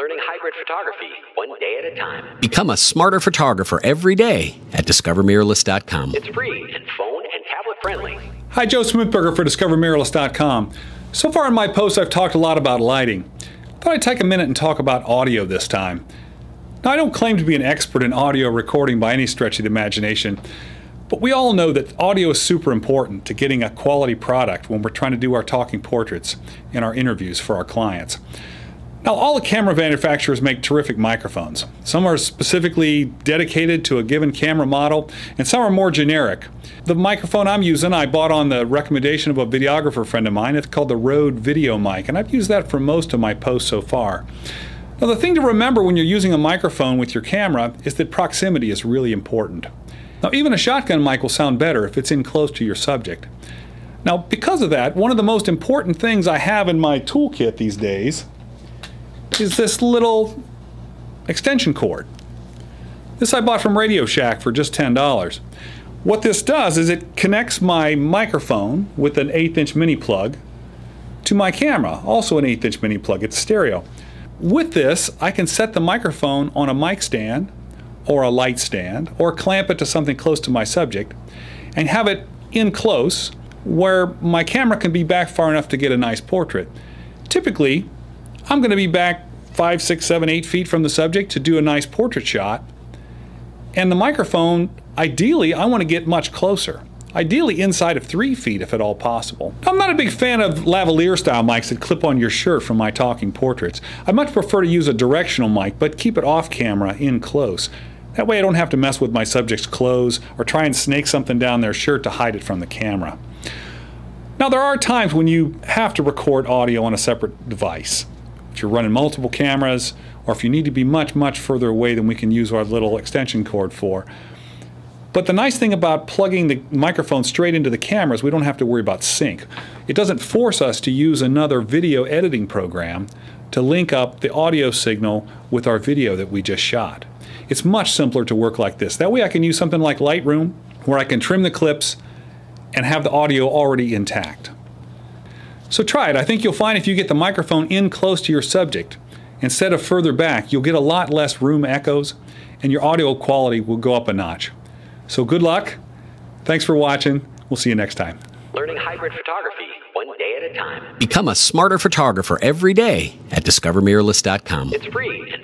Learning hybrid photography, one day at a time. Become a smarter photographer every day at discovermirrorless.com. It's free and phone and tablet friendly. Hi, Joe Smithberger for discovermirrorless.com. So far in my posts, I've talked a lot about lighting. Thought I'd take a minute and talk about audio this time. Now, I don't claim to be an expert in audio recording by any stretch of the imagination, but we all know that audio is super important to getting a quality product when we're trying to do our talking portraits and our interviews for our clients. Now, all the camera manufacturers make terrific microphones. Some are specifically dedicated to a given camera model, and some are more generic. The microphone I'm using, I bought on the recommendation of a videographer friend of mine. It's called the Rode Video Mic, and I've used that for most of my posts so far. Now, the thing to remember when you're using a microphone with your camera is that proximity is really important. Now, even a shotgun mic will sound better if it's in close to your subject. Now, because of that, one of the most important things I have in my toolkit these days is this little extension cord. This I bought from Radio Shack for just $10. What this does is it connects my microphone with an 1/8" mini plug to my camera, also an 1/8" mini plug. It's stereo. With this, I can set the microphone on a mic stand or a light stand or clamp it to something close to my subject and have it in close where my camera can be back far enough to get a nice portrait. Typically, I'm going to be back 5, 6, 7, 8 feet from the subject to do a nice portrait shot. And the microphone, ideally, I want to get much closer. Ideally inside of 3 feet if at all possible. I'm not a big fan of lavalier style mics that clip on your shirt for my talking portraits. I much prefer to use a directional mic, but keep it off camera in close. That way I don't have to mess with my subject's clothes or try and snake something down their shirt to hide it from the camera. Now, there are times when you have to record audio on a separate device. If you're running multiple cameras, or if you need to be much, much further away than we can use our little extension cord for. But the nice thing about plugging the microphone straight into the camera is we don't have to worry about sync. It doesn't force us to use another video editing program to link up the audio signal with our video that we just shot. It's much simpler to work like this. That way I can use something like Lightroom, where I can trim the clips and have the audio already intact. So try it. I think you'll find if you get the microphone in close to your subject instead of further back, you'll get a lot less room echoes and your audio quality will go up a notch. So good luck. Thanks for watching. We'll see you next time. Learning hybrid photography, one day at a time. Become a smarter photographer every day at discovermirrorless.com. It's free and